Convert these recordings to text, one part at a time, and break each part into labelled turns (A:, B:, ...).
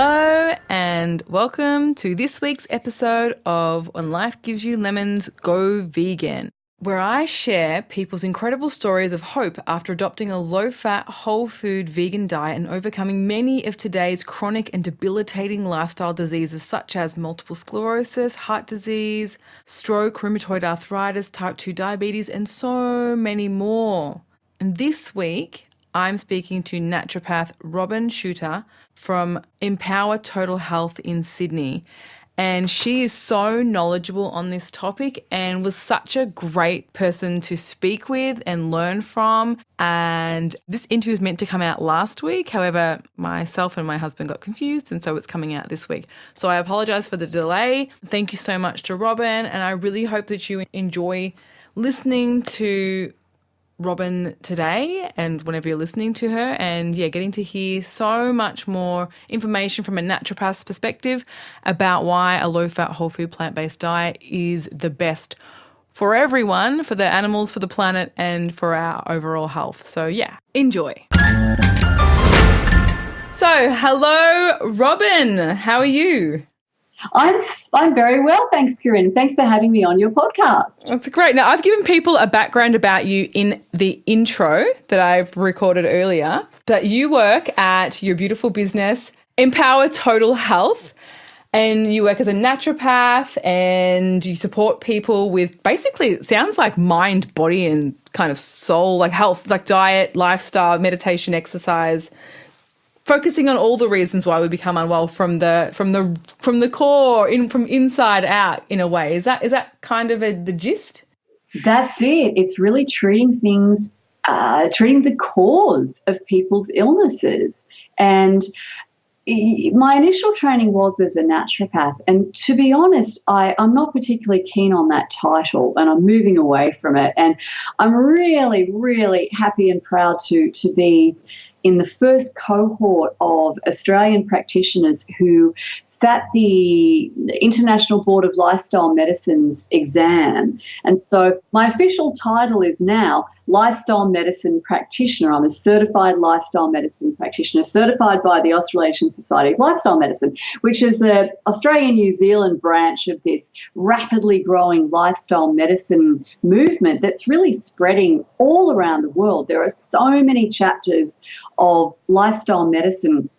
A: Hello and welcome to this week's episode of When Life Gives You Lemons, Go Vegan, where I share people's incredible stories of hope after adopting a low-fat, whole-food vegan diet and overcoming many of today's chronic and debilitating lifestyle diseases such as multiple sclerosis, heart disease, stroke, rheumatoid arthritis, type 2 diabetes, and so many more. And this week, I'm speaking to naturopath Robyn Chuter from Empower Total Health in Sydney. And she is so knowledgeable on this topic and was such a great person to speak with and learn from. And this interview was meant to come out last week. However, myself and my husband got confused, and so it's coming out this week. So I apologise for the delay. Thank you so much to Robyn, and I really hope that you enjoy listening to Robyn today and whenever you're listening to her, and getting to hear so much more information from a naturopath's perspective about why a low-fat, whole-food, plant-based diet is the best for everyone, for the animals, for the planet, and for our overall health. So enjoy. So hello, Robyn. How are you?
B: I'm very well, thanks, Corinne. Thanks for having me on your podcast.
A: That's great. Now, I've given people a background about you in the intro that I've recorded earlier, that you work at your beautiful business, Empower Total Health, and you work as a naturopath and you support people with basically, it sounds like mind, body, and kind of soul, like health, like diet, lifestyle, meditation, exercise, focusing on all the reasons why we become unwell from the core, from inside out, in a way. Is that kind of the gist?
B: That's it. It's really treating things, treating the cause of people's illnesses. And my initial training was as a naturopath, and to be honest, I'm not particularly keen on that title, and I'm moving away from it. And I'm really, really happy and proud to be in the first cohort of Australian practitioners who sat the International Board of Lifestyle Medicine's exam. And so my official title is now Lifestyle Medicine Practitioner. I'm a certified lifestyle medicine practitioner, certified by the Australasian Society of Lifestyle Medicine, which is the Australian-New Zealand branch of this rapidly growing lifestyle medicine movement that's really spreading all around the world. There are so many chapters of lifestyle medicine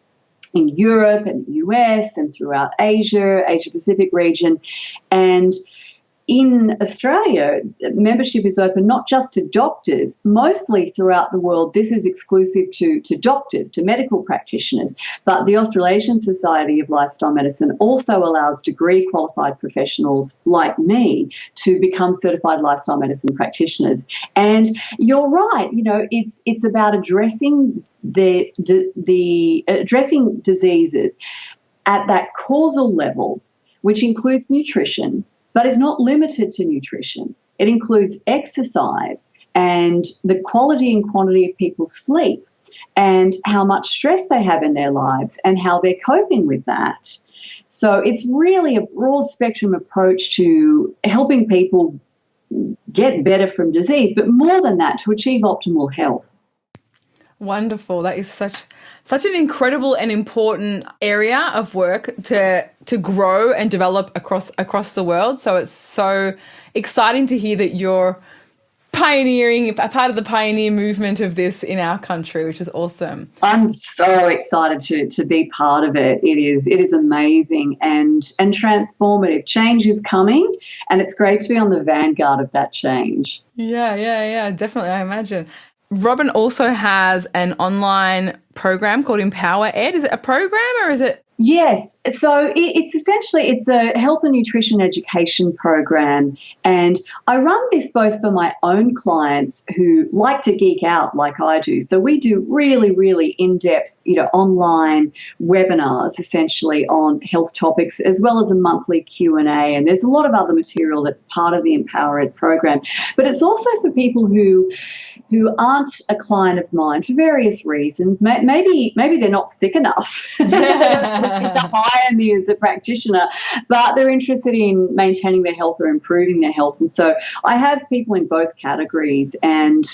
B: in Europe and the US and throughout Asia Pacific region. And in Australia, membership is open not just to doctors. Mostly throughout the world, this is exclusive to doctors, to medical practitioners. But the Australasian Society of Lifestyle Medicine also allows degree-qualified professionals like me to become certified lifestyle medicine practitioners. And you're right, it's about addressing addressing diseases at that causal level, which includes nutrition, but is not limited to nutrition. It includes exercise and the quality and quantity of people's sleep and how much stress they have in their lives and how they're coping with that. So it's really a broad spectrum approach to helping people get better from disease, but more than that, to achieve optimal health.
A: Wonderful. That is such an incredible and important area of work to grow and develop across the world. So it's so exciting to hear that you're pioneering, a part of the pioneer movement of this in our country, which is awesome.
B: I'm so excited to be part of it. It is amazing and transformative. Change is coming, and it's great to be on the vanguard of that change.
A: Yeah, definitely, I imagine. Robyn also has an online program called Empower Ed. Is it a program or is it?
B: Yes. So it's a health and nutrition education program. And I run this both for my own clients who like to geek out like I do. So we do really, really in-depth, online webinars essentially on health topics, as well as a monthly Q&A. And there's a lot of other material that's part of the Empower Ed program. But it's also for people who aren't a client of mine for various reasons. Maybe they're not sick enough. looking to hire me as a practitioner, but they're interested in maintaining their health or improving their health. And so I have people in both categories, and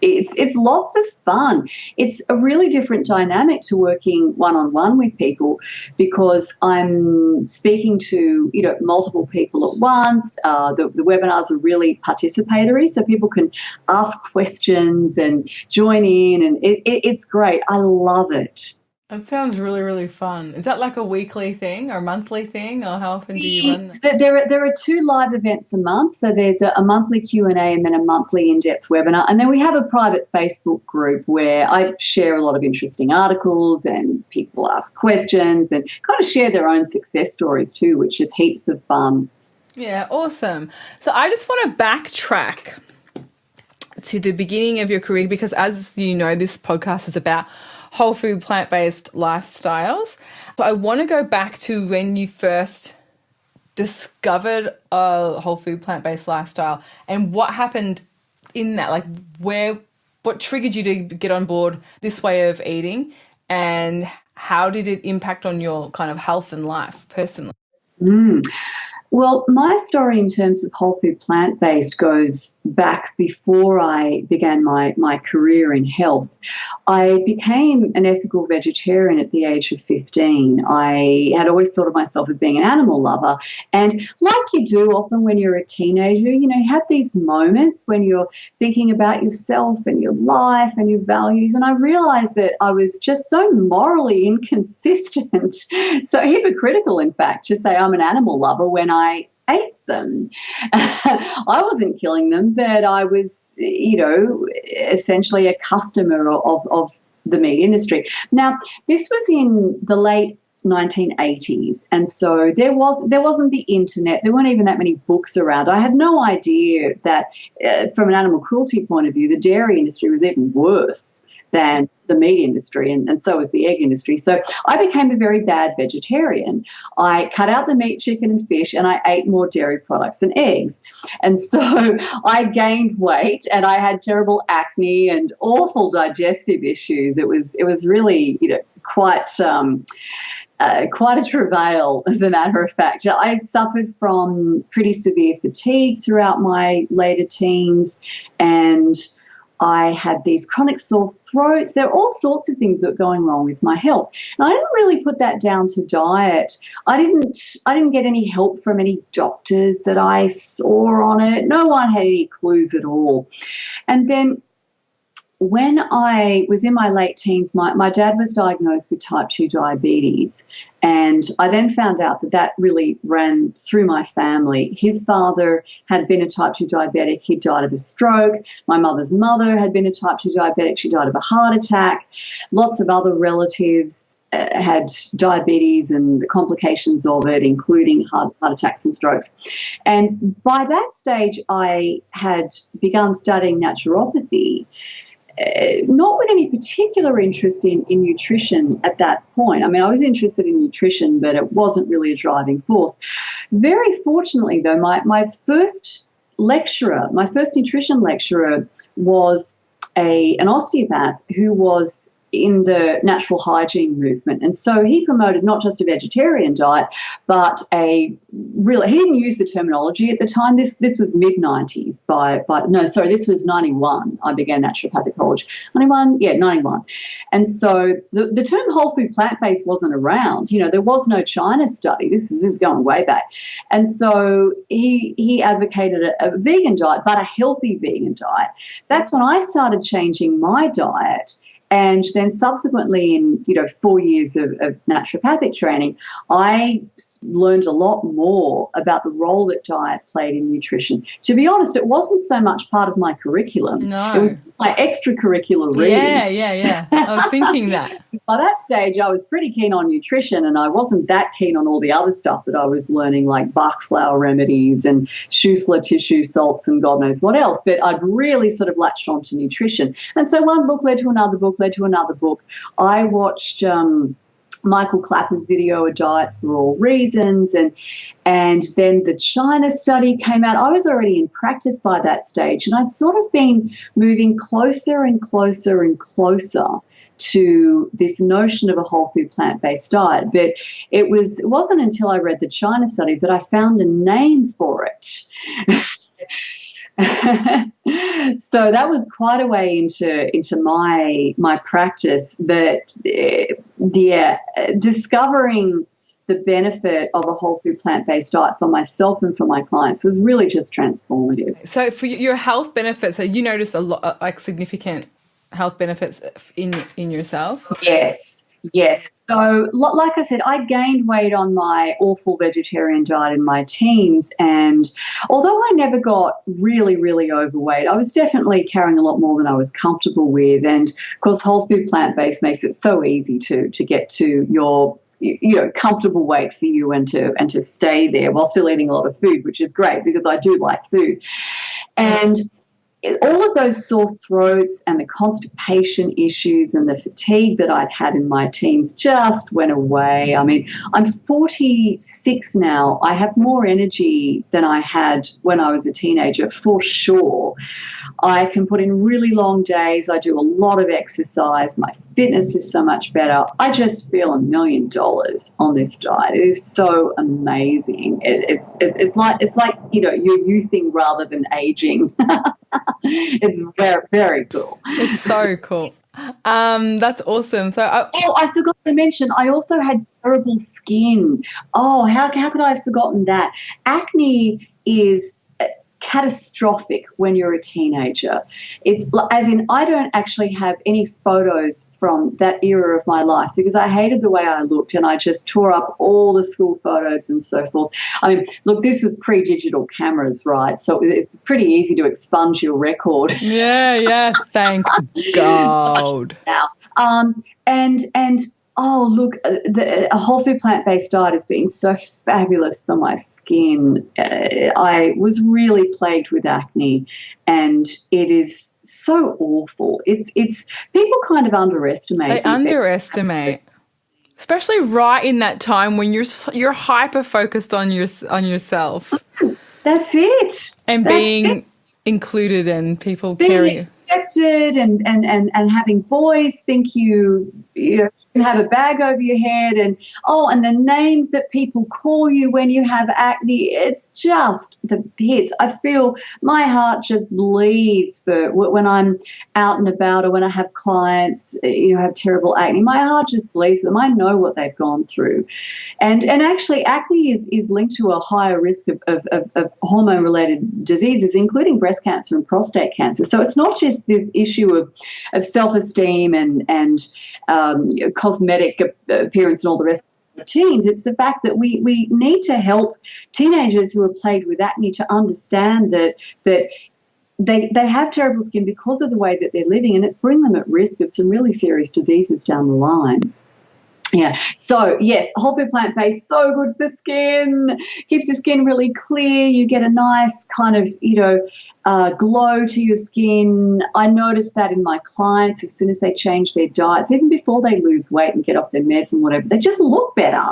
B: it's lots of fun. It's a really different dynamic to working one-on-one with people, because I'm speaking to multiple people at once. The webinars are really participatory, so people can ask questions and join in, and it's great. I love it.
A: That sounds really, really fun. Is that like a weekly thing or a monthly thing, or how often do you run that?
B: There are 2 live events a month. So there's a monthly Q&A and then a monthly in-depth webinar. And then we have a private Facebook group where I share a lot of interesting articles and people ask questions and kind of share their own success stories too, which is heaps of fun.
A: Yeah, awesome. So I just want to backtrack to the beginning of your career, because as you know, this podcast is about whole food, plant-based lifestyles. So I want to go back to when you first discovered a whole food, plant-based lifestyle and what happened in that, like what triggered you to get on board this way of eating, and how did it impact on your kind of health and life personally?
B: Well, my story in terms of whole food plant-based goes back before I began my career in health. I became an ethical vegetarian at the age of 15. I had always thought of myself as being an animal lover. And like you do often when you're a teenager, you have these moments when you're thinking about yourself and your life and your values. And I realized that I was just so morally inconsistent, so hypocritical, in fact, to say I'm an animal lover when I ate them. I wasn't killing them, but I was, essentially a customer of the meat industry. Now, this was in the late 1980s, and so there wasn't the internet. There weren't even that many books around. I had no idea that from an animal cruelty point of view, the dairy industry was even worse than the meat industry, and so was the egg industry. So I became a very bad vegetarian. I cut out the meat, chicken and fish, and I ate more dairy products and eggs. And so I gained weight, and I had terrible acne and awful digestive issues. It was really, quite a travail, as a matter of fact. I suffered from pretty severe fatigue throughout my later teens, and I had these chronic sore throats. There were all sorts of things that were going wrong with my health. And I didn't really put that down to diet. I didn't get any help from any doctors that I saw on it. No one had any clues at all. And then when I was in my late teens, my dad was diagnosed with type 2 diabetes, and I then found out that really ran through my family. His father had been a type 2 diabetic. He died of a stroke. My mother's mother had been a type 2 diabetic. She died of a heart attack. Lots of other relatives had diabetes and the complications of it, including heart attacks and strokes. And by that stage, I had begun studying naturopathy, not with any particular interest in nutrition at that point. I mean, I was interested in nutrition, but it wasn't really a driving force. Very fortunately, though, my first nutrition lecturer was an osteopath who was in the natural hygiene movement. And so he promoted not just a vegetarian diet, but he didn't use the terminology at the time. This was mid-90s this was 91. I began naturopathic college. 91? Yeah, 91. And so the term whole food plant-based wasn't around. There was no China study. This is going way back. And so he advocated a vegan diet, but a healthy vegan diet. That's when I started changing my diet. And then subsequently in, 4 years of naturopathic training, I learned a lot more about the role that diet played in nutrition. To be honest, it wasn't so much part of my curriculum.
A: No.
B: It was my extracurricular reading.
A: Yeah. I was thinking that.
B: By that stage, I was pretty keen on nutrition, and I wasn't that keen on all the other stuff that I was learning, like Bach flower remedies and Schussler tissue salts and God knows what else. But I'd really sort of latched on to nutrition. And so one book led to another book, led to another book. I watched Michael Clapper's video, A Diet for All Reasons, and then the China study came out. I was already in practice by that stage, and I'd sort of been moving closer and closer and closer to this notion of a whole food plant-based diet. But it wasn't until I read the China study that I found a name for it. So that was quite a way into my practice. But discovering the benefit of a whole food plant-based diet for myself and for my clients was really just transformative.
A: So for your health benefits, so you noticed a lot, like significant health benefits in yourself?
B: Yes. So like I said, I gained weight on my awful vegetarian diet in my teens, and although I never got really, really overweight, I was definitely carrying a lot more than I was comfortable with. And of course, whole food plant-based makes it so easy to get to your comfortable weight for you and to stay there while still eating a lot of food, which is great because I do like food. And all of those sore throats and the constipation issues and the fatigue that I'd had in my teens just went away. I mean, I'm 46 now. I have more energy than I had when I was a teenager, for sure. I can put in really long days. I do a lot of exercise. My fitness is so much better. I just feel $1 million on this diet. It is so amazing. It's like you're youthing rather than aging. It's very, very cool.
A: It's so cool. That's awesome. So
B: I forgot to mention, I also had terrible skin. Oh, how could I have forgotten that? Acne is catastrophic when you're a teenager. It's as in, I don't actually have any photos from that era of my life because I hated the way I looked and I just tore up all the school photos and so forth. I mean, look, this was pre-digital cameras, right? So it's pretty easy to expunge your record.
A: Yeah, thank God.
B: Now, and oh, look, a whole food plant-based diet has been so fabulous for my skin. I was really plagued with acne, and it is so awful. It's people kind of underestimate.
A: They underestimate, especially right in that time when you're hyper focused on yourself.
B: That's it.
A: And being included and people caring.
B: Accepted and having boys think you can have a bag over your head and the names that people call you when you have acne, it's just the pits. I feel my heart just bleeds for when I'm out and about or when I have clients have terrible acne. My heart just bleeds for them. I know what they've gone through. And actually acne is linked to a higher risk of hormone-related diseases, including breast cancer and prostate cancer. So it's not just the issue of self-esteem and cosmetic appearance and all the rest of teens. It's the fact that we need to help teenagers who are plagued with acne to understand that they have terrible skin because of the way that they're living, and it's bringing them at risk of some really serious diseases down the line. Yeah. So, yes, whole food plant-based, so good for skin, keeps the skin really clear. You get a nice kind of, glow to your skin. I notice that in my clients as soon as they change their diets, even before they lose weight and get off their meds and whatever, they just look better.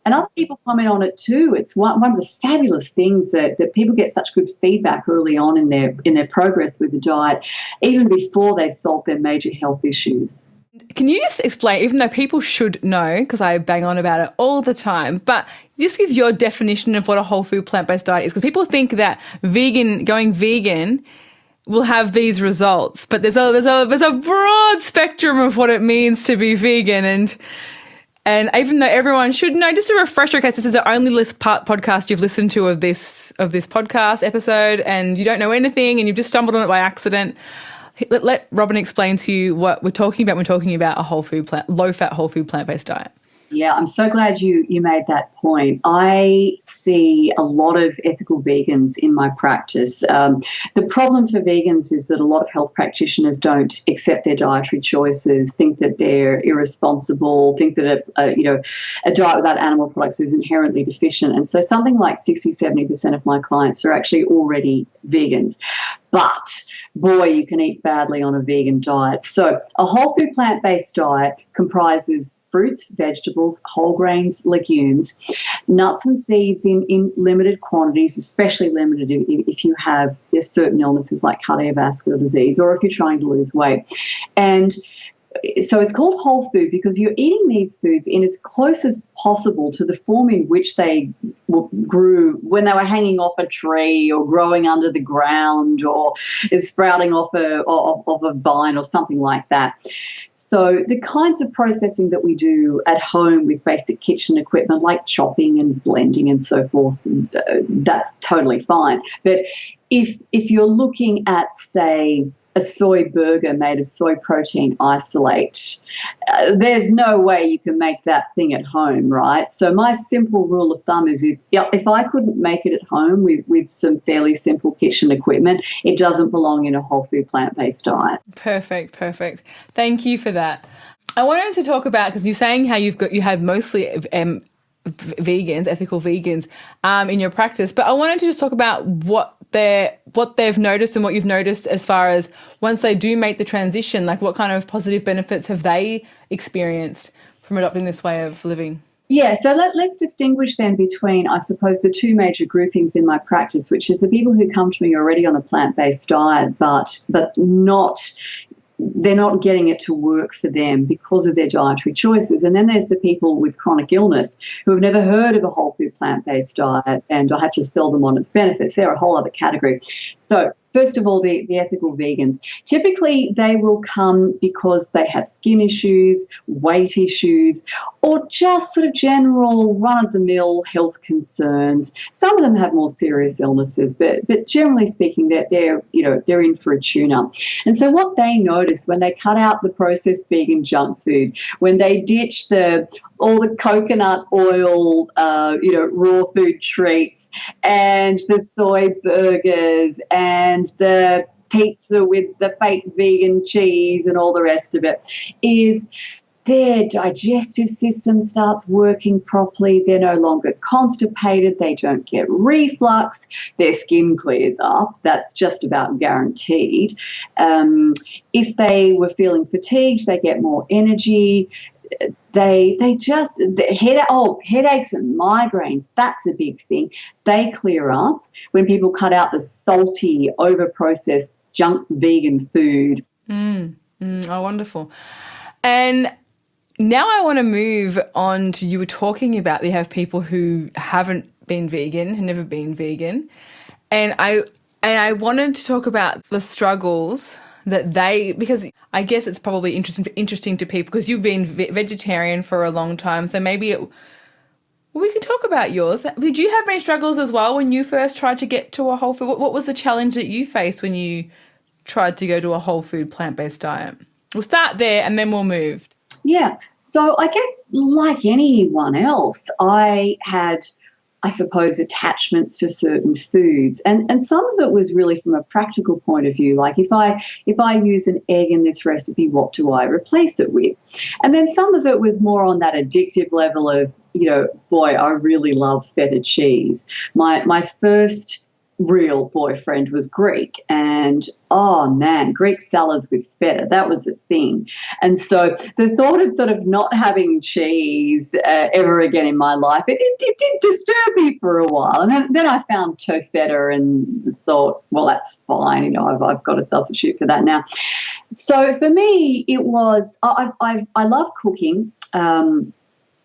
B: And other people comment on it too. It's one of the fabulous things that people get such good feedback early on in their progress with the diet, even before they've solved their major health issues.
A: Can you just explain, even though people should know, because I bang on about it all the time, but just give your definition of what a whole food plant-based diet is? Because people think that going vegan will have these results, but there's a broad spectrum of what it means to be vegan, and even though everyone should know, just a refresher, in case this is the only podcast you've listened to of this podcast episode, and you don't know anything, and you've just stumbled on it by accident. Let Robyn explain to you what we're talking about when we're talking about a low-fat, whole food plant-based diet.
B: Yeah, I'm so glad you made that point. I see a lot of ethical vegans in my practice. The problem for vegans is that a lot of health practitioners don't accept their dietary choices, think that they're irresponsible, think that a diet without animal products is inherently deficient. And so something like 60-70% of my clients are actually already vegans. But, boy, you can eat badly on a vegan diet. So a whole food plant-based diet comprises fruits, vegetables, whole grains, legumes, nuts and seeds in limited quantities, especially limited if you have certain illnesses like cardiovascular disease or if you're trying to lose weight. And so it's called whole food because you're eating these foods in as close as possible to the form in which they grew when they were hanging off a tree or growing under the ground or sprouting off a vine or something like that. So the kinds of processing that we do at home with basic kitchen equipment like chopping and blending and so forth, that's totally fine. But if you're looking at, say, a soy burger made of soy protein isolate, there's no way you can make that thing at home, right? So my simple rule of thumb is if I couldn't make it at home with some fairly simple kitchen equipment, it doesn't belong in a whole food plant-based diet.
A: Perfect. Thank you for that. I wanted to talk about, because you're saying how you have mostly vegans, ethical vegans, in your practice, but I wanted to just talk about what they've noticed and what you've noticed as far as once they do make the transition, like what kind of positive benefits have they experienced from adopting this way of living?
B: Yeah, so let's distinguish then between, I suppose, the two major groupings in my practice, which is the people who come to me already on a plant-based diet, but they're not getting it to work for them because of their dietary choices. And then there's the people with chronic illness who have never heard of a whole food plant-based diet and I have to sell them on its benefits. They're a whole other category. So first of all, the ethical vegans. Typically, they will come because they have skin issues, weight issues, or just sort of general run-of-the-mill health concerns. Some of them have more serious illnesses, but generally speaking, they're in for a tune-up. And so what they notice when they cut out the processed vegan junk food, when they ditch all the coconut oil, raw food treats and the soy burgers and the pizza with the fake vegan cheese and all the rest of it, is their digestive system starts working properly. They're no longer constipated. They don't get reflux. Their skin clears up. That's just about guaranteed. If they were feeling fatigued, they get more energy. Headaches and migraines, that's a big thing. They clear up when people cut out the salty, over-processed junk vegan food.
A: Oh, wonderful. And now I want to move on to, you were talking about you have people who haven't been vegan, have never been vegan. And I wanted to talk about the struggles that because I guess it's probably interesting to people because you've been vegetarian for a long time. So maybe we can talk about yours. Did you have many struggles as well when you first tried to get to a whole food? What was the challenge that you faced when you tried to go to a whole food plant-based diet? We'll start there and then we'll move.
B: Yeah. So I guess like anyone else, I had, I suppose, attachments to certain foods. And some of it was really from a practical point of view. Like if I use an egg in this recipe, what do I replace it with? And then some of it was more on that addictive level of, boy, I really love feta cheese. My first real boyfriend was Greek, and oh man, Greek salads with feta, that was a thing. And so the thought of sort of not having cheese ever again in my life, it did disturb me for a while. And then I found tofu feta and thought, well, that's fine, I've got a substitute for that now. So for me, it was, I love cooking.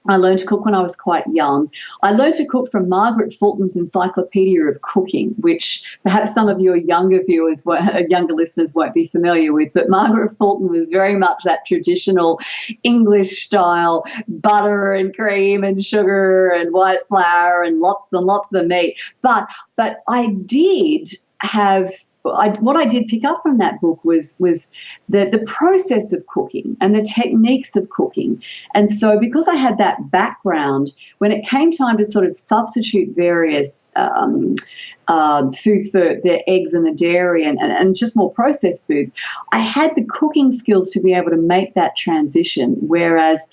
B: I learned to cook when I was quite young. I learned to cook from Margaret Fulton's Encyclopedia of Cooking, which perhaps some of your younger listeners won't be familiar with. But Margaret Fulton was very much that traditional English style, butter and cream and sugar and white flour and lots of meat. But I did have. What I did pick up from that book was the process of cooking and the techniques of cooking. And so because I had that background, when it came time to sort of substitute various foods for the eggs and the dairy and just more processed foods, I had the cooking skills to be able to make that transition, whereas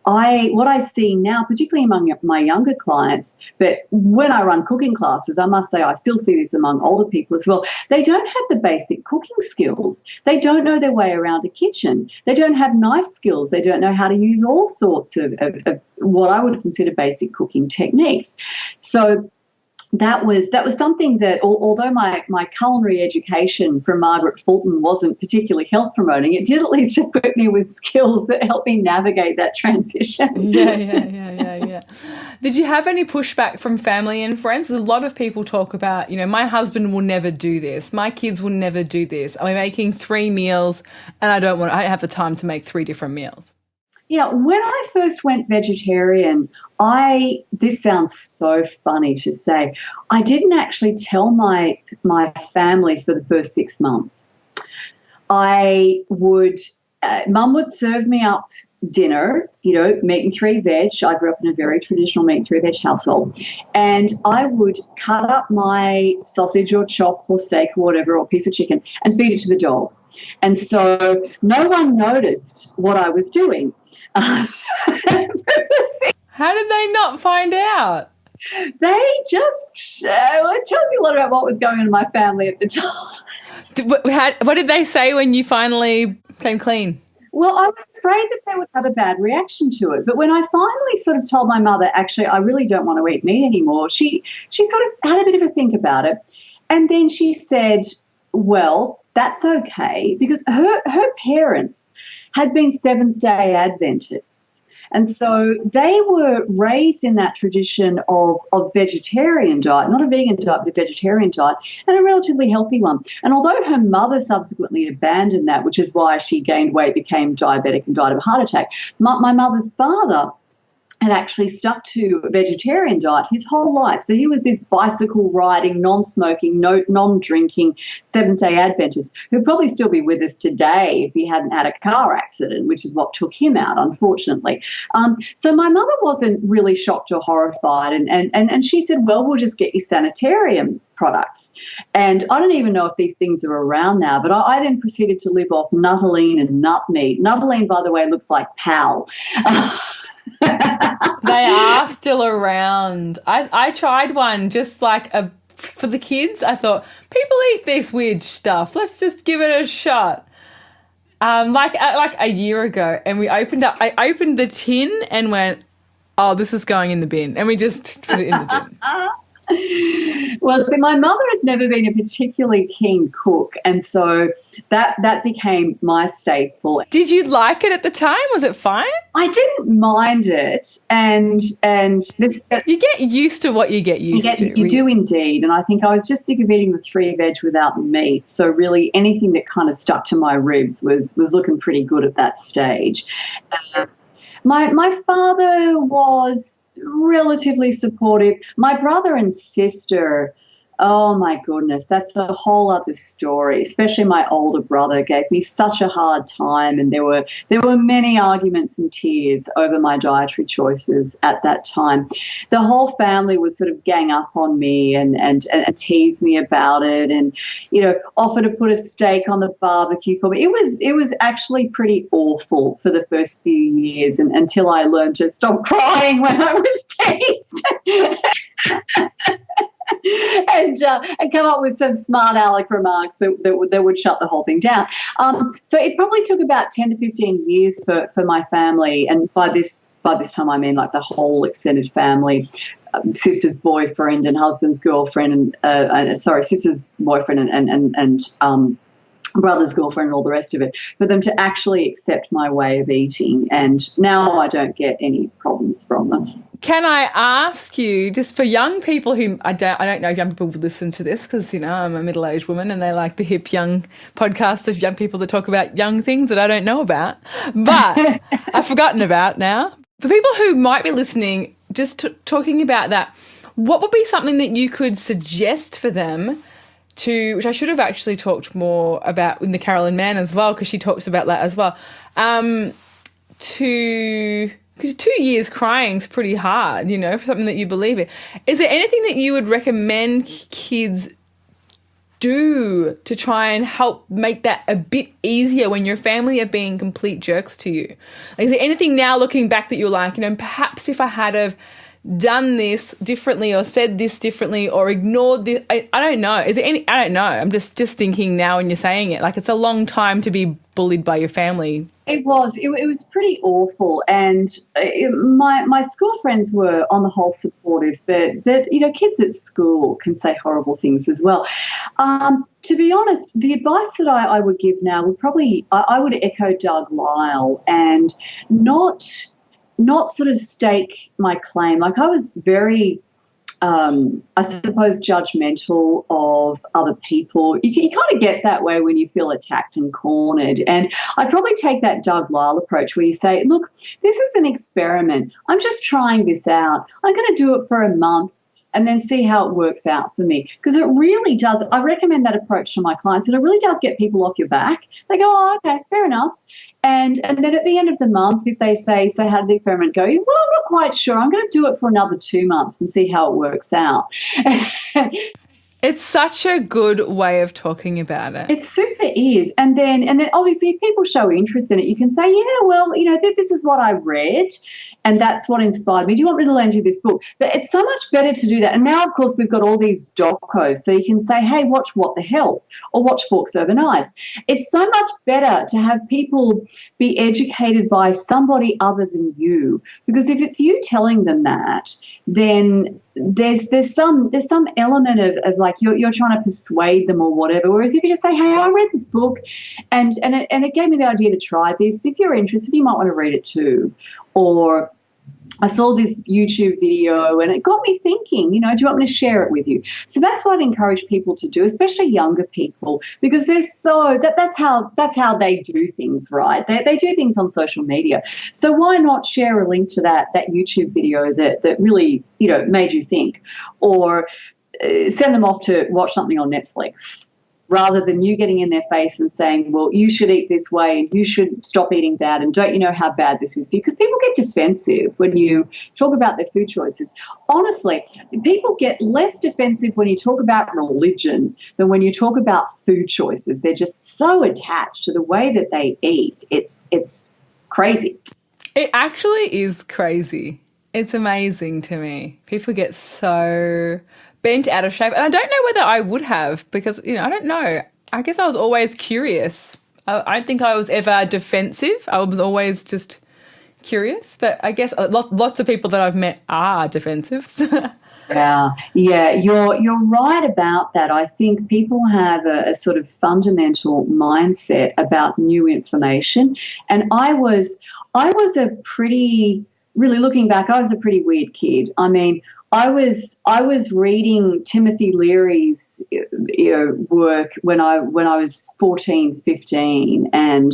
B: what I see now, particularly among my younger clients, but when I run cooking classes, I must say I still see this among older people as well, they don't have the basic cooking skills. They don't know their way around a kitchen. They don't have knife skills. They don't know how to use all sorts of what I would consider basic cooking techniques. So that was something that, although my culinary education from Margaret Fulton wasn't particularly health promoting, it did at least equip me with skills that helped me navigate that transition.
A: Yeah. Did you have any pushback from family and friends? A lot of people talk about, my husband will never do this, my kids will never do this. I'm making 3 meals and I don't have the time to make 3 different meals.
B: Yeah, when I first went vegetarian, this sounds so funny to say, I didn't actually tell my family for the first 6 months. Mum would serve me up dinner, meat and 3 veg. I grew up in a very traditional meat and 3 veg household. And I would cut up my sausage or chop or steak or whatever, or piece of chicken, and feed it to the dog. And so no one noticed what I was doing.
A: How did they not find out?
B: They just, it tells you a lot about what was going on in my family at the time.
A: What did they say when you finally came clean?
B: Well, I was afraid that they would have a bad reaction to it. But when I finally sort of told my mother, actually, I really don't want to eat meat anymore, she sort of had a bit of a think about it. And then she said, well, that's okay, because her parents had been Seventh-day Adventists. And so they were raised in that tradition of vegetarian diet, not a vegan diet, but a vegetarian diet, and a relatively healthy one. And although her mother subsequently abandoned that, which is why she gained weight, became diabetic, and died of a heart attack, my mother's father had actually stuck to a vegetarian diet his whole life. So he was this bicycle riding, non-smoking, non-drinking Seventh-day Adventist who'd probably still be with us today if he hadn't had a car accident, which is what took him out, unfortunately. So my mother wasn't really shocked or horrified, and she said, well, we'll just get you sanitarium products. And I don't even know if these things are around now, but I then proceeded to live off nuttolene and nut meat. Nuttolene, by the way, looks like PAL.
A: They are still around. I tried one just like for the kids. I thought, people eat this weird stuff. Let's just give it a shot. Like a year ago, and I opened the tin and went, oh, this is going in the bin. And we just put it in the bin.
B: Well, see, my mother has never been a particularly keen cook, and so that became my staple.
A: Did you like it at the time? Was it fine?
B: I didn't mind it, and this,
A: you get used to what you get used to.
B: You do indeed, and I think I was just sick of eating the 3 veg without the meat. So really, anything that kind of stuck to my ribs was looking pretty good at that stage. My father was relatively supportive. My brother and sister, oh my goodness, that's a whole other story. Especially my older brother gave me such a hard time, and there were many arguments and tears over my dietary choices at that time. The whole family would sort of gang up on me and tease me about it, and offer to put a steak on the barbecue for me. It was actually pretty awful for the first few years, and until I learned to stop crying when I was teased. And come up with some smart aleck remarks that would shut the whole thing down. So it probably took about 10 to 15 years for my family, and by this time I mean like the whole extended family, sister's boyfriend and husband's girlfriend, and sister's boyfriend and brother's girlfriend and all the rest of it, for them to actually accept my way of eating. And now I don't get any problems from them.
A: Can I ask you, just for young people who, I don't know if young people would listen to this, because, I'm a middle-aged woman and they like the hip young podcasts of young people that talk about young things that I don't know about, but I've forgotten about now. For people who might be listening, just talking about that, what would be something that you could suggest for them which I should have actually talked more about in the Carolyn Mann as well, because she talks about that as well, because 2 years crying is pretty hard, for something that you believe in. Is there anything that you would recommend kids do to try and help make that a bit easier when your family are being complete jerks to you? Like, is there anything now looking back that you're like, perhaps if I had have done this differently or said this differently or ignored this, I don't know. Is there any? I don't know. I'm just thinking now when you're saying it, like, it's a long time to be bullied by your family.
B: It was. It was pretty awful, and my school friends were on the whole supportive, but you know, kids at school can say horrible things as well. To be honest, the advice that I would give now would probably I would echo Doug Lyle and not sort of stake my claim. Like, I was very I suppose judgmental of other people. You kind of get that way when you feel attacked and cornered. And I'd probably take that Doug Lyle approach where you say, look, this is an experiment. I'm just trying this out. I'm going to do it for a month and then see how it works out for me. Because it really does. I recommend that approach to my clients, and it really does get people off your back. They go, oh, okay, fair enough. And then at the end of the month, if they say, so how did the experiment go? Well, I'm not quite sure. I'm going to do it for another 2 months and see how it works out.
A: It's such a good way of talking about it.
B: It super is. And then obviously if people show interest in it, you can say, yeah, well, you know, this is what I read and that's what inspired me. Do you want me to lend you this book? But it's so much better to do that. And now, of course, we've got all these docos. So you can say, hey, watch What the Health or watch Forks Over Knives. It's so much better to have people be educated by somebody other than you. Because if it's you telling them that, then there's some element of like you're trying to persuade them or whatever. Whereas if you just say, hey, I read this book and it gave me the idea to try this. If you're interested, you might want to read it too. Or I saw this YouTube video and it got me thinking, you know, do you want me to share it with you? So that's what I'd encourage people to do, especially younger people, because they're that's how they do things, right? They do things on social media. So why not share a link to that YouTube video that really, you know, made you think, or send them off to watch something on Netflix, rather than you getting in their face and saying, well, you should eat this way and you should stop eating that, and don't you know how bad this is for you? Because people get defensive when you talk about their food choices. Honestly, people get less defensive when you talk about religion than when you talk about food choices. They're just so attached to the way that they eat. It's crazy.
A: It actually is crazy. It's amazing to me. People get so bent out of shape. And I don't know whether I would have, because, you know, I don't know. I guess I was always curious. I don't think I was ever defensive. I was always just curious. But I guess lots of people that I've met are defensive.
B: Yeah, you're right about that. I think people have a sort of fundamental mindset about new information. And I was a pretty, really looking back, I was a pretty weird kid. I mean, I was reading Timothy Leary's work when I was 14, 15, and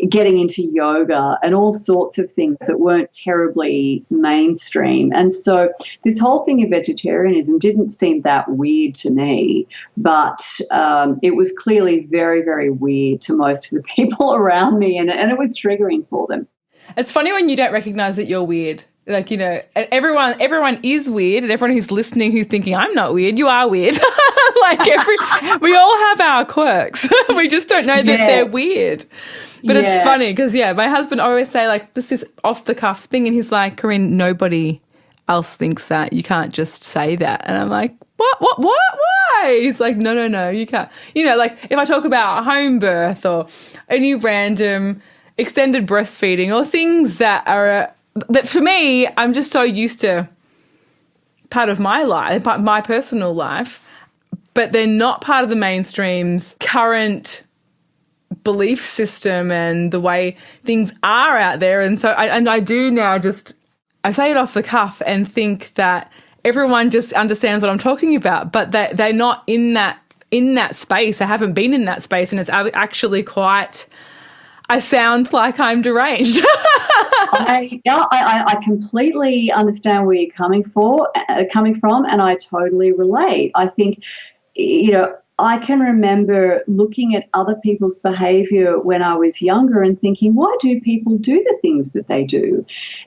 B: getting into yoga and all sorts of things that weren't terribly mainstream. And so this whole thing of vegetarianism didn't seem that weird to me, but it was clearly very, very weird to most of the people around me, and it was triggering for them.
A: It's funny when you don't recognise that you're weird. Like, you know, everyone is weird, and everyone who's listening who's thinking, I'm not weird, you are weird. Like, we all have our quirks. We just don't know that they're weird. But it's funny because, my husband always say, like, just this off-the-cuff thing, and he's like, Corinne, nobody else thinks that. You can't just say that. And I'm like, what, why? He's like, no, you can't. You know, like, if I talk about home birth or any random extended breastfeeding or things that are that for me, I'm just so used to part of my life, my personal life, but they're not part of the mainstream's current belief system and the way things are out there. And so I do now I say it off the cuff and think that everyone just understands what I'm talking about, but they're not in that space. They haven't been in that space, and it's actually quite... I sound like I'm deranged.
B: I completely understand where you're coming from, and I totally relate. I think, you know, I can remember looking at other people's behaviour when I was younger and thinking, why do people do the things that they do?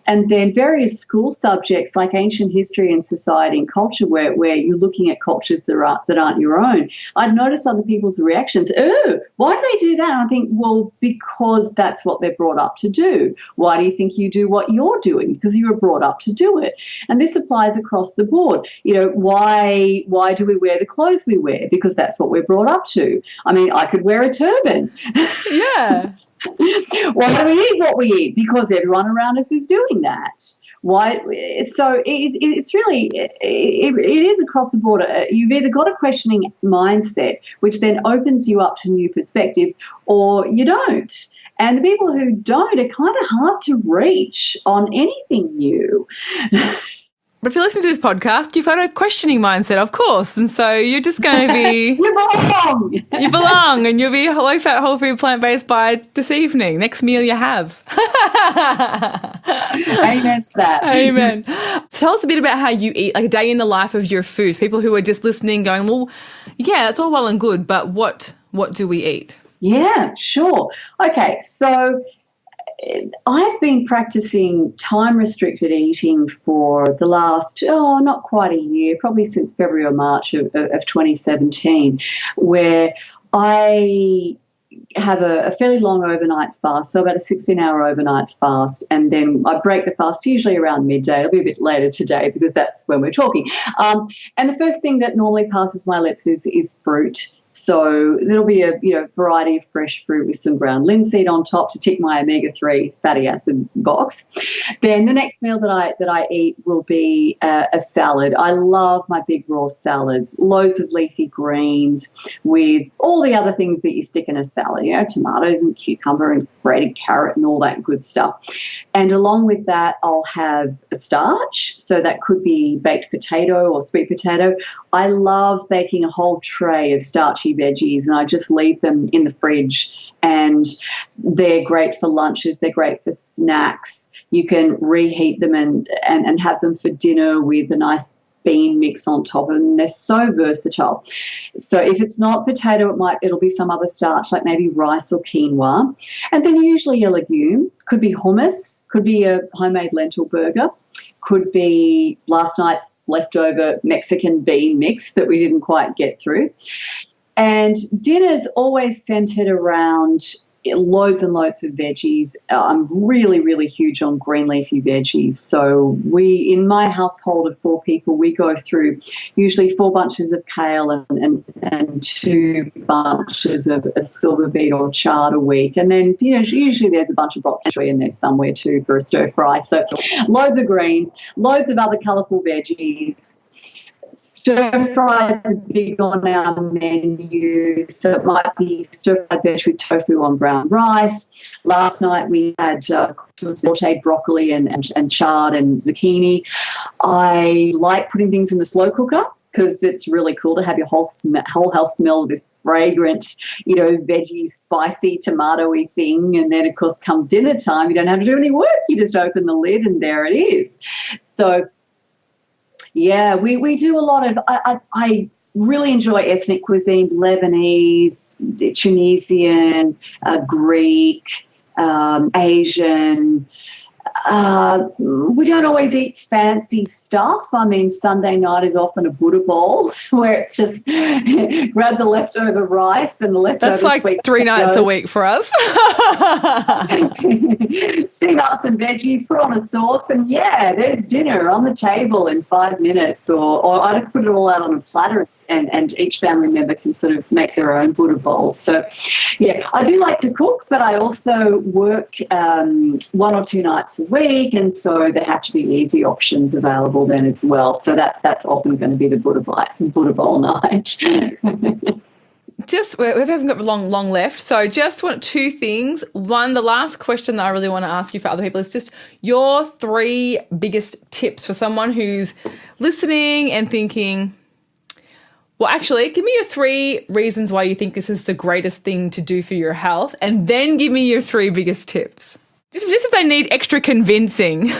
B: And then various school subjects like ancient history and society and culture, where you're looking at cultures that aren't your own, I'd notice other people's reactions. Oh, why do they do that? And I think, well, because that's what they're brought up to do. Why do you think you do what you're doing? Because you were brought up to do it. And this applies across the board. You know, why do we wear the clothes we wear? Because that's that's what we're brought up to. I mean, I could wear a turban.
A: Yeah.
B: Why do we eat what we eat? Because everyone around us is doing that. Why? So it's really, it is across the board. You've either got a questioning mindset, which then opens you up to new perspectives, or you don't. And the people who don't are kind of hard to reach on anything new.
A: But if you listen to this podcast, you've got a questioning mindset, of course. And so you're just going to be...
B: You belong!
A: You belong, and you'll be low-fat, whole-food, plant-based by this evening. Next meal you have.
B: Amen to that.
A: Amen. Tell us a bit about how you eat, like a day in the life of your food. People who are just listening going, well, yeah, it's all well and good, but what do we eat?
B: Yeah, sure. Okay, so I've been practicing time-restricted eating for the last, not quite a year, probably since February or March of 2017, where I have a fairly long overnight fast, so about a 16-hour overnight fast, and then I break the fast usually around midday. It'll be a bit later today because that's when we're talking. And the first thing that normally passes my lips is fruit. So there'll be a variety of fresh fruit with some ground linseed on top to tick my omega-3 fatty acid box. Then the next meal that I eat will be a salad. I love my big raw salads, loads of leafy greens with all the other things that you stick in a salad, tomatoes and cucumber and grated carrot and all that good stuff. And along with that, I'll have a starch. So that could be baked potato or sweet potato. I love baking a whole tray of starchy veggies, and I just leave them in the fridge, and they're great for lunches. They're great for snacks. You can reheat them and have them for dinner with a nice bean mix on top of them. They're so versatile. So if it's not potato, it'll be some other starch, like maybe rice or quinoa. And then usually a legume. Could be hummus, could be a homemade lentil burger, could be last night's leftover Mexican bean mix that we didn't quite get through. And dinner's always centred around loads and loads of veggies. I'm really, really huge on green leafy veggies. So in my household of 4 people, we go through usually 4 bunches of kale and 2 bunches of a silver beet or chard a week. And then, usually there's a bunch of broccoli in there somewhere too for a stir fry. So loads of greens, loads of other colourful veggies. Stir fries are big on our menu, so it might be stir fried veg with tofu on brown rice. Last night we had sauteed broccoli and chard and zucchini. I like putting things in the slow cooker because it's really cool to have your whole house smell this fragrant, veggie, spicy, tomatoey thing. And then, of course, come dinner time, you don't have to do any work. You just open the lid and there it is. So yeah, we do a lot of, I really enjoy ethnic cuisines, Lebanese, Tunisian, Greek, Asian. We don't always eat fancy stuff. I mean, Sunday night is often a Buddha bowl where it's just grab the leftover rice and the leftover
A: That's like
B: sweet
A: 3 nights a week for us.
B: Steam up some veggies, put on a sauce, and there's dinner on the table in 5 minutes. Or I just put it all out on a platter, and each family member can sort of make their own Buddha bowl. So, I do like to cook, but I also work 1 or 2 nights a week, and so there have to be easy options available then as well. So that's often going to be the Buddha bowl night.
A: We haven't got long left, so just want 2 things. One, the last question that I really want to ask you for other people is just your 3 biggest tips for someone who's listening and thinking, well, actually, give me your 3 reasons why you think this is the greatest thing to do for your health, and then give me your 3 biggest tips. Just if they need extra convincing.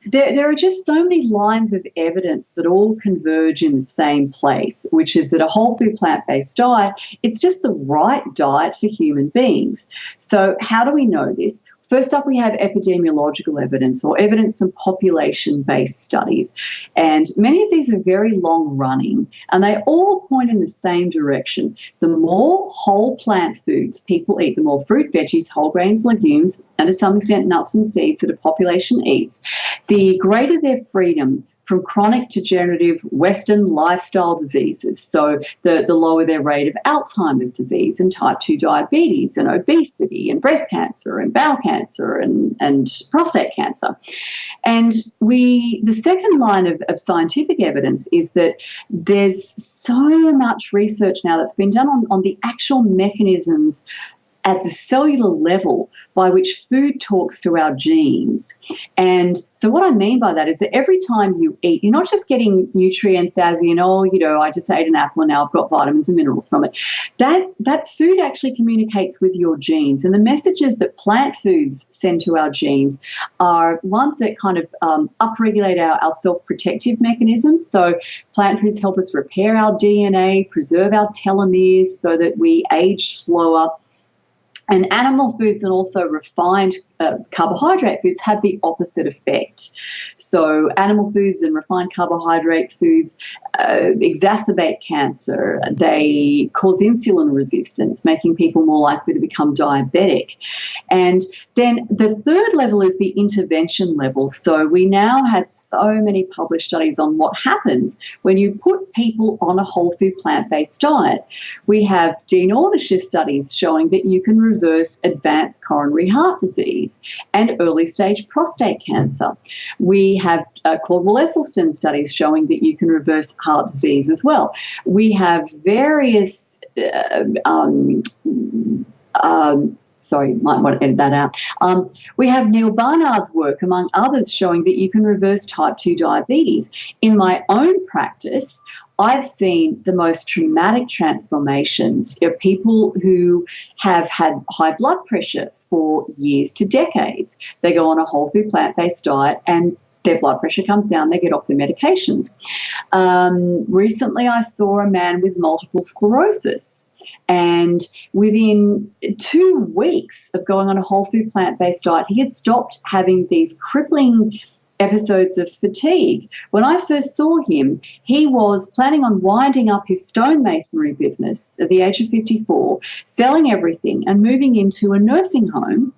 B: There are just so many lines of evidence that all converge in the same place, which is that a whole food plant-based diet, it's just the right diet for human beings. So how do we know this? First up, we have epidemiological evidence or evidence from population-based studies. And many of these are very long-running, and they all point in the same direction. The more whole plant foods people eat, the more fruit, veggies, whole grains, legumes, and to some extent nuts and seeds that a population eats, the greater their freedom from chronic degenerative Western lifestyle diseases. So the lower their rate of Alzheimer's disease and type 2 diabetes and obesity and breast cancer and bowel cancer and prostate cancer. And the second line of scientific evidence is that there's so much research now that's been done on the actual mechanisms at the cellular level by which food talks to our genes. And so what I mean by that is that every time you eat, you're not just getting nutrients as in, I just ate an apple and now I've got vitamins and minerals from it. That food actually communicates with your genes. And the messages that plant foods send to our genes are ones that kind of upregulate our self-protective mechanisms. So plant foods help us repair our DNA, preserve our telomeres so that we age slower. And animal foods and also refined carbohydrate foods have the opposite effect. So animal foods and refined carbohydrate foods exacerbate cancer. They cause insulin resistance, making people more likely to become diabetic. And then the third level is the intervention level. So we now have so many published studies on what happens when you put people on a whole food plant-based diet. We have Dean Ornish's studies showing that you can reverse advanced coronary heart disease and early-stage prostate cancer. We have Caldwell-Esselstyn studies showing that you can reverse heart disease as well. We have various sorry, might want to edit that out. We have Neil Barnard's work, among others, showing that you can reverse type 2 diabetes. In my own practice, I've seen the most traumatic transformations of people who have had high blood pressure for years to decades. They go on a whole food plant-based diet and their blood pressure comes down, they get off their medications. Recently, I saw a man with multiple sclerosis, and within 2 weeks of going on a whole food plant-based diet, he had stopped having these crippling episodes of fatigue. When I first saw him, he was planning on winding up his stonemasonry business at the age of 54, selling everything and moving into a nursing home.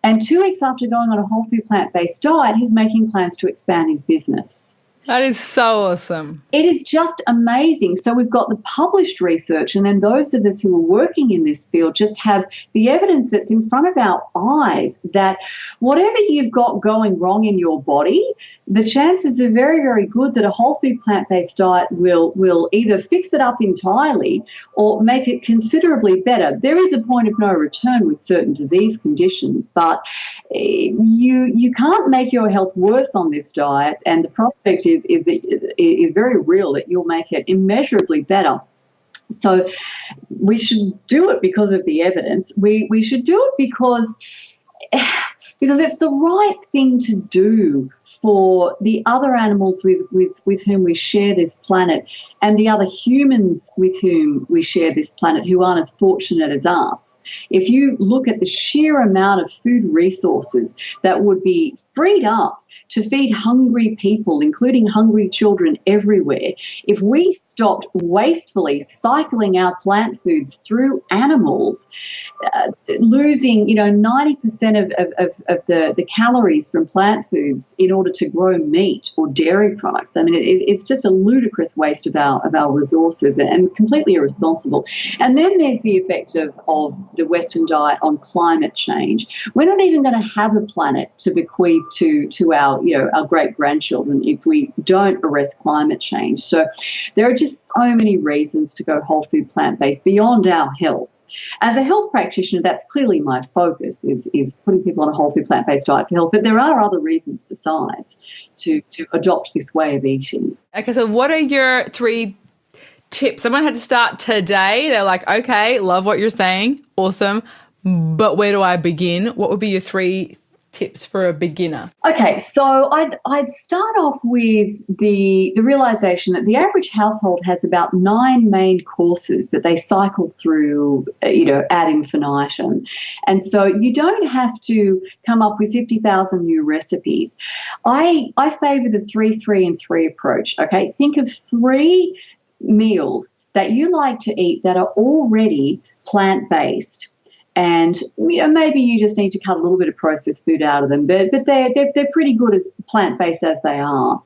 B: And 2 weeks after going on a whole food plant-based diet, he's making plans to expand his business.
A: That is so awesome.
B: It is just amazing. So we've got the published research, and then those of us who are working in this field just have the evidence that's in front of our eyes that whatever you've got going wrong in your body, the chances are very, very good that a whole food plant-based diet will either fix it up entirely or make it considerably better. There is a point of no return with certain disease conditions, but you can't make your health worse on this diet, and the prospect is very real that you'll make it immeasurably better. So we should do it because of the evidence. We should do it because it's the right thing to do for the other animals with whom we share this planet and the other humans with whom we share this planet who aren't as fortunate as us. If you look at the sheer amount of food resources that would be freed up to feed hungry people, including hungry children everywhere, if we stopped wastefully cycling our plant foods through animals, losing 90% of the calories from plant foods in order to grow meat or dairy products. I mean, it's just a ludicrous waste of our resources and completely irresponsible. And then there's the effect of the Western diet on climate change. We're not even going to have a planet to bequeath to our great-grandchildren if we don't arrest climate change. So there are just so many reasons to go whole food plant-based beyond our health. As a health practitioner, that's clearly my focus, is putting people on a whole food plant-based diet for health. But there are other reasons besides to adopt this way of eating.
A: Okay, so what are your 3 tips? Someone had to start today. They're like, okay, love what you're saying. Awesome. But where do I begin? What would be your 3 tips for a beginner?
B: Okay, so I'd start off with the realization that the average household has about 9 main courses that they cycle through, ad infinitum. And so you don't have to come up with 50,000 new recipes. I favor the 3-3-3 approach, okay? Think of 3 meals that you like to eat that are already plant-based. And maybe you just need to cut a little bit of processed food out of them, but they're pretty good as plant-based as they are.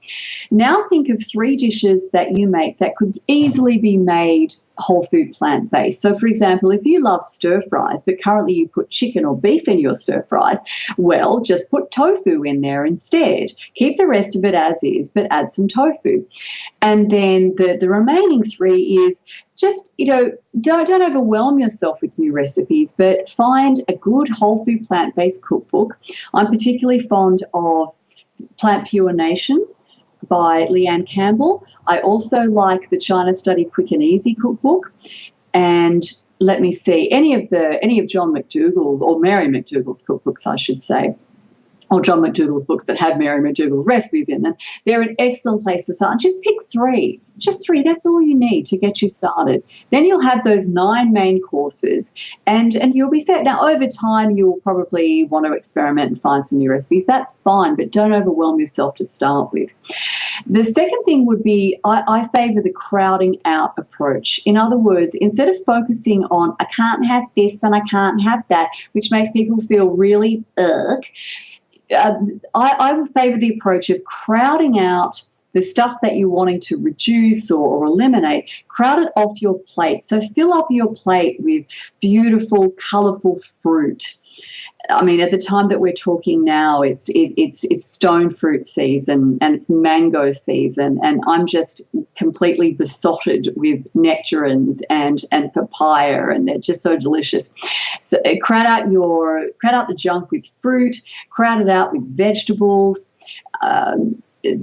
B: Now think of 3 dishes that you make that could easily be made whole food plant-based. So, for example, if you love stir fries, but currently you put chicken or beef in your stir fries, well, just put tofu in there instead. Keep the rest of it as is, but add some tofu. And then the remaining 3 is just, don't overwhelm yourself with new recipes, but find a good whole food plant-based cookbook. I'm particularly fond of Plant Pure Nation by Leanne Campbell. I also like the China Study Quick and Easy cookbook. And let me see, any of John McDougall, or Mary McDougall's cookbooks, I should say, or John McDougall's books that have Mary McDougall's recipes in them, they're an excellent place to start. And just pick 3. Just 3, that's all you need to get you started. Then you'll have those 9 main courses and you'll be set. Now, over time, you'll probably want to experiment and find some new recipes. That's fine, but don't overwhelm yourself to start with. The second thing would be I favour the crowding out approach. In other words, instead of focusing on I can't have this and I can't have that, which makes people feel really I would favour the approach of crowding out the stuff that you're wanting to reduce or eliminate. Crowd it off your plate. So fill up your plate with beautiful, colourful fruit. I mean, at the time that we're talking now, it's stone fruit season and it's mango season, and I'm just completely besotted with nectarines and papaya, and they're just so delicious. So crowd out the junk with fruit, crowd it out with vegetables.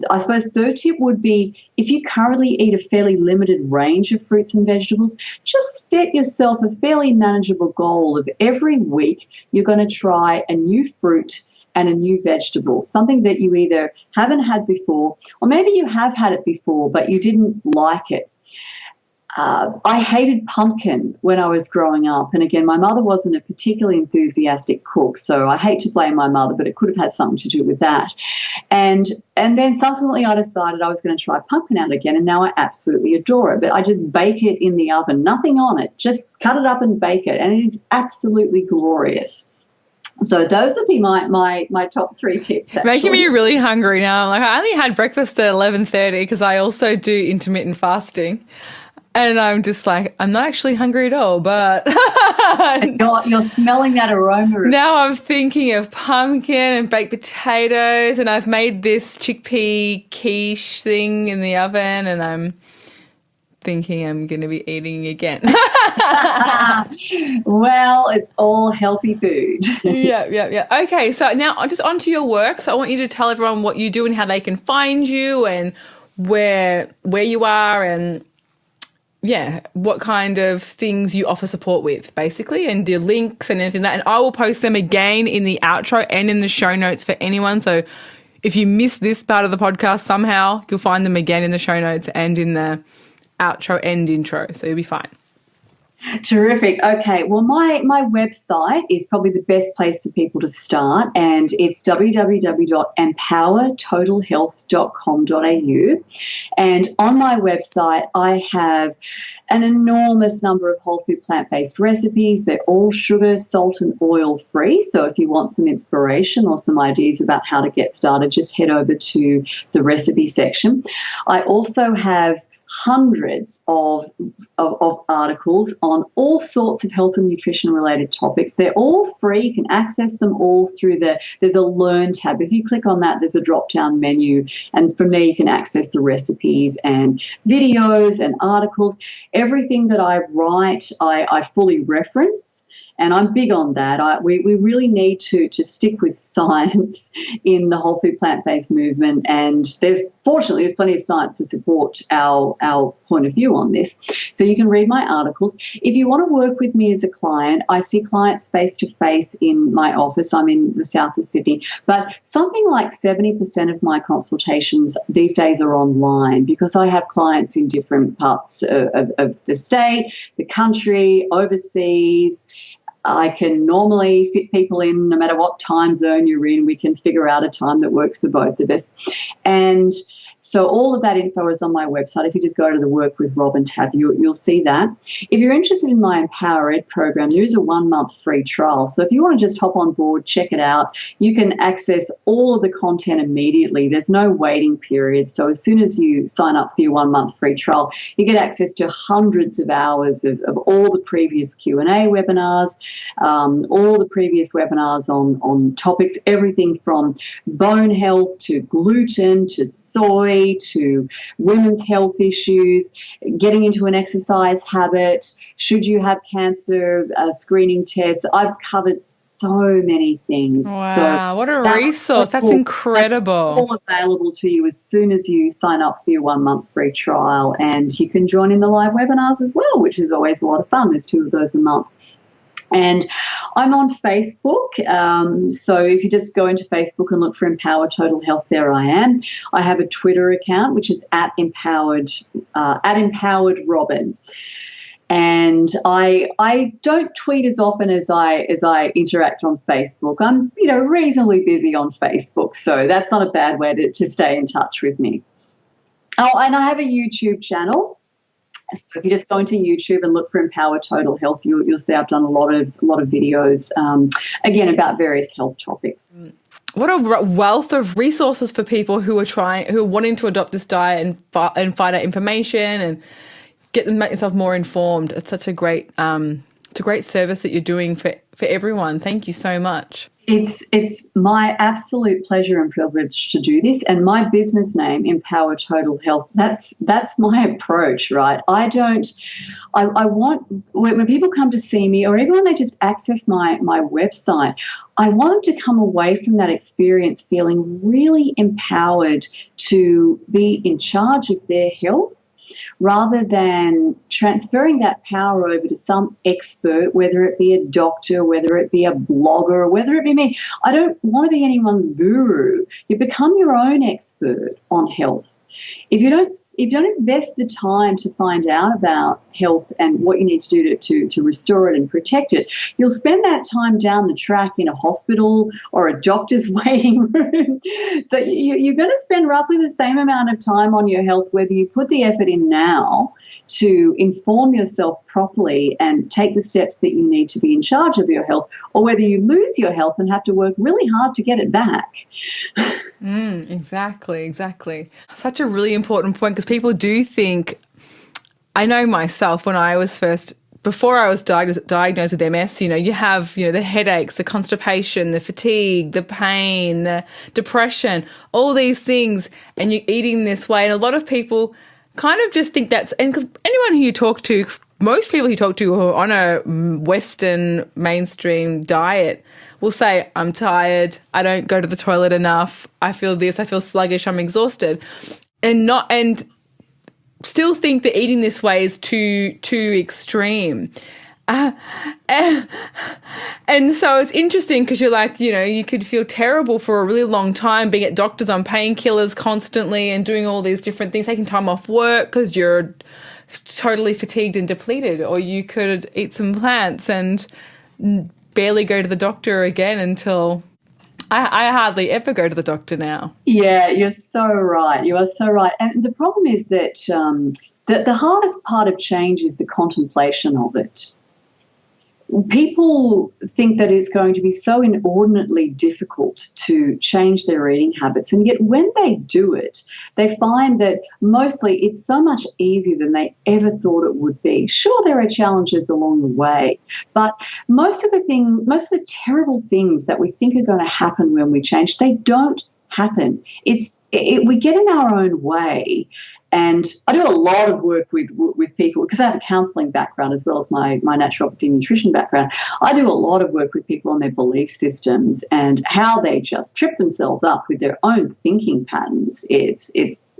B: I suppose third tip would be, if you currently eat a fairly limited range of fruits and vegetables, just set yourself a fairly manageable goal of every week you're going to try a new fruit and a new vegetable, something that you either haven't had before, or maybe you have had it before but you didn't like it. I hated pumpkin when I was growing up. And again, my mother wasn't a particularly enthusiastic cook, so I hate to blame my mother, but it could have had something to do with that. And then subsequently I decided I was going to try pumpkin out again, and now I absolutely adore it. But I just bake it in the oven, nothing on it, just cut it up and bake it, and it is absolutely glorious. So those would be my top 3 tips. Actually.
A: Making me really hungry now. Like, I only had breakfast at 11:30 because I also do intermittent fasting. And I'm just like, I'm not actually hungry at all, but
B: you're smelling that aroma.
A: Now I'm thinking of pumpkin and baked potatoes, and I've made this chickpea quiche thing in the oven, and I'm thinking I'm going to be eating again.
B: Well, it's all healthy food.
A: Yeah. Okay, so now just onto your work. So I want you to tell everyone what you do and how they can find you and where you are and what kind of things you offer support with, basically, and the links and anything like that. And I will post them again in the outro and in the show notes for anyone. So if you missed this part of the podcast somehow, you'll find them again in the show notes and in the outro and intro. So you'll be fine.
B: Terrific. Okay. Well, my website is probably the best place for people to start, and it's www.empowertotalhealth.com.au. And on my website, I have an enormous number of whole food plant-based recipes. They're all sugar, salt, and oil free. So if you want some inspiration or some ideas about how to get started, just head over to the recipe section. I also have hundreds of articles on all sorts of health and nutrition related topics. They're all free. You can access them all through there's a Learn tab. If you click on that, there's a drop down menu, and from there you can access the recipes and videos and articles. Everything that I write, I fully reference. And I'm big on that. We really need to stick with science in the whole food plant-based movement. And fortunately, there's plenty of science to support our point of view on this. So you can read my articles. If you want to work with me as a client, I see clients face-to-face in my office. I'm in the south of Sydney. But something like 70% of my consultations these days are online, because I have clients in different parts of the state, the country, overseas. I can normally fit people in no matter what time zone you're in. We can figure out a time that works for both of us. And So all of that info is on my website. If you just go to the Work with Robyn tab, you'll see that. If you're interested in my Empower Ed program, there is a 1-month free trial. So if you want to just hop on board, check it out, you can access all of the content immediately. There's no waiting period. So as soon as you sign up for your 1-month free trial, you get access to hundreds of hours of all the previous Q&A webinars, all the previous webinars on topics, everything from bone health to gluten to soy to women's health issues, getting into an exercise habit, should you have cancer, screening tests. I've covered so many things.
A: Wow,
B: so
A: what a resource. That's incredible.
B: That's all available to you as soon as you sign up for your 1-month free trial. And you can join in the live webinars as well, which is always a lot of fun. There's 2 of those a month. And I'm on Facebook. So if you just go into Facebook and look for Empower Total Health, there I am. I have a Twitter account, which is at Empowered Robyn. And I don't tweet as often as I interact on Facebook. I'm reasonably busy on Facebook, so that's not a bad way to stay in touch with me. Oh, and I have a YouTube channel. So if you just go into YouTube and look for Empower Total Health, you'll see I've done a lot of videos, again, about various health topics.
A: What a wealth of resources for people who are wanting to adopt this diet and find out information and make yourself more informed. It's such a great service that you're doing for everyone. Thank you so much.
B: It's my absolute pleasure and privilege to do this. And my business name, Empower Total Health, that's my approach, right? I want, when people come to see me or even when they just access my website, I want them to come away from that experience feeling really empowered to be in charge of their health, rather than transferring that power over to some expert, whether it be a doctor, whether it be a blogger, whether it be me. I don't want to be anyone's guru. You become your own expert on health. If you don't invest the time to find out about health and what you need to do to restore it and protect it, you'll spend that time down the track in a hospital or a doctor's waiting room. So you're going to spend roughly the same amount of time on your health, whether you put the effort in now to inform yourself properly and take the steps that you need to be in charge of your health, or whether you lose your health and have to work really hard to get it back.
A: Exactly. Such a really important point, because people do think, I know myself when I was before I was diagnosed with MS, you have, the headaches, the constipation, the fatigue, the pain, the depression, all these things, and you're eating this way. And a lot of people kind of just think and anyone who you talk to, most people you talk to who are on a Western mainstream diet will say, I'm tired, I don't go to the toilet enough, I feel this, I feel sluggish, I'm exhausted. And still think that eating this way is too extreme. And so it's interesting because you're like, you could feel terrible for a really long time being at doctors on painkillers constantly and doing all these different things, taking time off work because you're totally fatigued and depleted. Or you could eat some plants and barely go to the doctor again until... I hardly ever go to the doctor now.
B: Yeah, you're so right. You are so right. And the problem is that the hardest part of change is the contemplation of it. People think that it's going to be so inordinately difficult to change their eating habits, and yet when they do it, they find that mostly it's so much easier than they ever thought it would be. Sure, there are challenges along the way, but most of the terrible things that we think are going to happen when we change, they don't happen. We get in our own way. And I do a lot of work with people, because I have a counselling background as well as my naturopathy nutrition background. I do a lot of work with people on their belief systems and how they just trip themselves up with their own thinking patterns. It's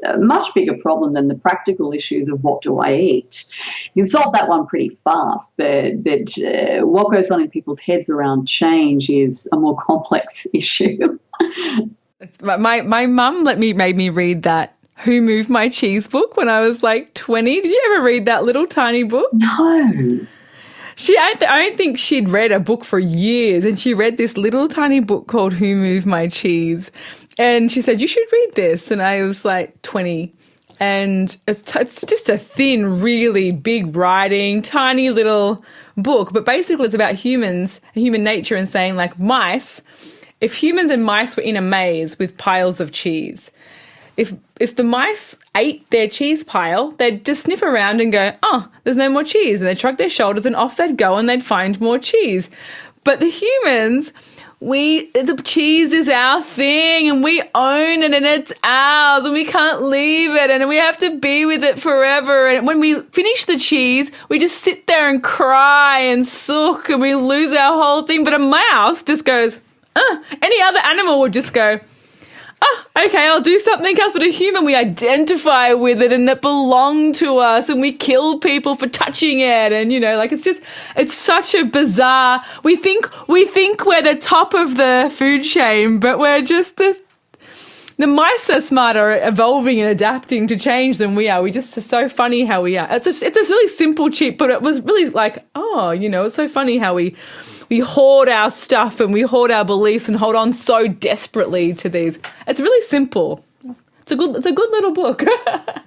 B: a much bigger problem than the practical issues of what do I eat. You can solve that one pretty fast, but what goes on in people's heads around change is a more complex issue.
A: My mum made me read that Who Moved My Cheese book when I was like 20. Did you ever read that little tiny book?
B: No.
A: I don't think she'd read a book for years, and she read this little tiny book called Who Moved My Cheese. And she said, you should read this. And I was like 20. And it's just a thin, really big writing, tiny little book. But basically it's about humans, human nature, and saying like mice, if humans and mice were in a maze with piles of cheese, if the mice ate their cheese pile, they'd just sniff around and go, oh, there's no more cheese. And they'd shrug their shoulders and off they'd go and they'd find more cheese. But the humans, the cheese is our thing and we own it and it's ours and we can't leave it and we have to be with it forever. And when we finish the cheese, we just sit there and cry and sook and we lose our whole thing. But a mouse just goes, any other animal would just go, okay, I'll do something else. But a human, we identify with it and it belonged to us and we kill people for touching it. And, like it's such a bizarre, we think we're the top of the food chain, but we're just the mice are smarter, evolving and adapting to change than we are. It's so funny how we are. It's a really simple, cheap, but it was really like, it's so funny how we hoard our stuff and we hoard our beliefs and hold on so desperately to these. It's really simple. It's a good little book.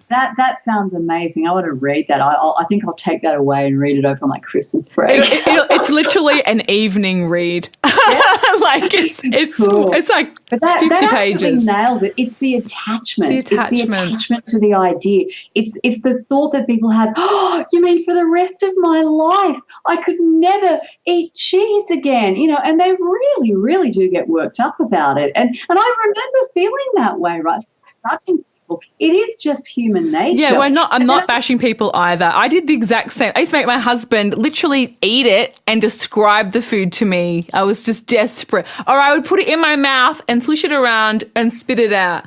B: That sounds amazing. I want to read that. I think I'll take that away and read it over my Christmas break.
A: It's literally an evening read. Yeah. Like it's
B: cool.
A: It's like
B: but that
A: 50
B: pages.
A: Pages.
B: Nails it. It's the attachment.
A: It's the attachment
B: to the idea. It's the thought that people have. Oh, you mean for the rest of my life I could never eat cheese again? And they really, really do get worked up about it. And I remember feeling that way, right? Judging people. It is just human nature.
A: Yeah, I'm not bashing people either. I did the exact same. I used to make my husband literally eat it and describe the food to me. I was just desperate. Or I would put it in my mouth and swish it around and spit it out.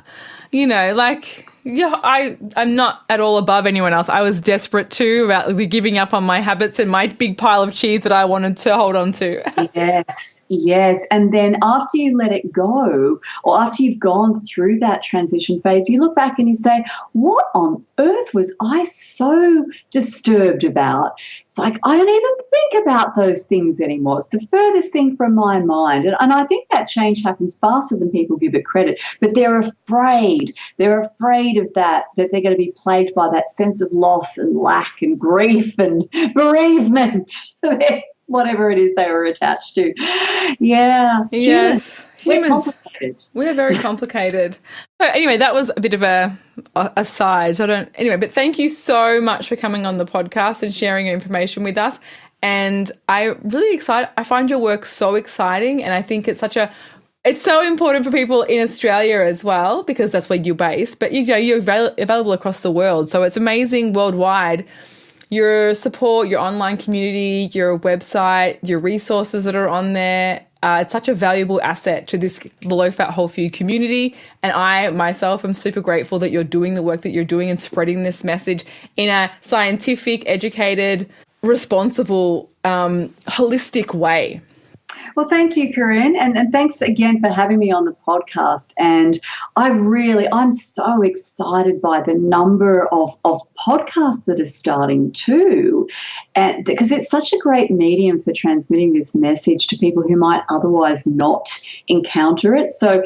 A: I'm not at all above anyone else. I was desperate too about giving up on my habits and my big pile of cheese that I wanted to hold on to.
B: Yes. And then after you let it go, or after you've gone through that transition phase, you look back and you say, what on earth was I so disturbed about? It's like, I don't even think about those things anymore. It's the furthest thing from my mind. And I think that change happens faster than people give it credit. But they're afraid. They're afraid of that they're going to be plagued by that sense of loss and lack and grief and bereavement, whatever it is they were attached to. Yeah.
A: Yes.
B: We're complicated.
A: We're very complicated. So anyway, that was a bit of a aside. But thank you so much for coming on the podcast and sharing your information with us. And I'm really excited. I find your work so exciting, and I think it's so important for people in Australia as well, because that's where you're based, but you're available across the world. So it's amazing worldwide. Your support, your online community, your website, your resources that are on there. It's such a valuable asset to the low-fat whole food community. And I myself am super grateful that you're doing the work that you're doing and spreading this message in a scientific, educated, responsible, holistic way.
B: Well, thank you, Corinne, and thanks again for having me on the podcast. And I'm so excited by the number of podcasts that are starting too, and because it's such a great medium for transmitting this message to people who might otherwise not encounter it. So,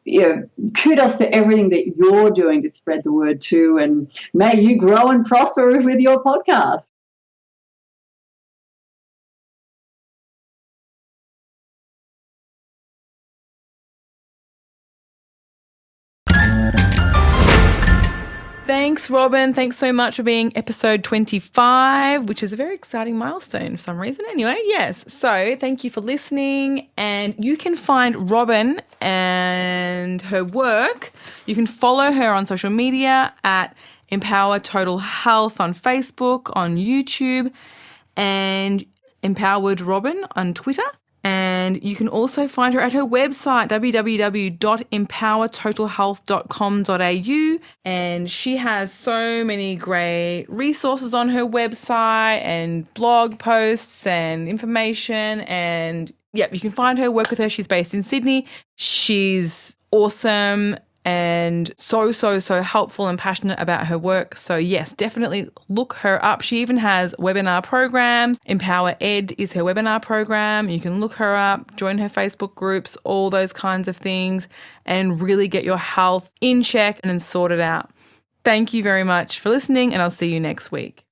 B: kudos for everything that you're doing to spread the word too, and may you grow and prosper with your podcast.
A: Thanks, Robyn. Thanks so much for being episode 25, which is a very exciting milestone for some reason. Anyway, yes. So thank you for listening. And you can find Robyn and her work. You can follow her on social media at Empower Total Health on Facebook, on YouTube, and Empowered Robyn on Twitter. And you can also find her at her website, www.empowertotalhealth.com.au. And she has so many great resources on her website and blog posts and information. And you can find her, work with her. She's based in Sydney. She's awesome. and so helpful and passionate about her work. So yes, definitely look her up. She even has webinar programs. Empower Ed is her webinar program. You can look her up, join her Facebook groups, all those kinds of things, and really get your health in check and sorted out. Thank you very much for listening, and I'll see you next week.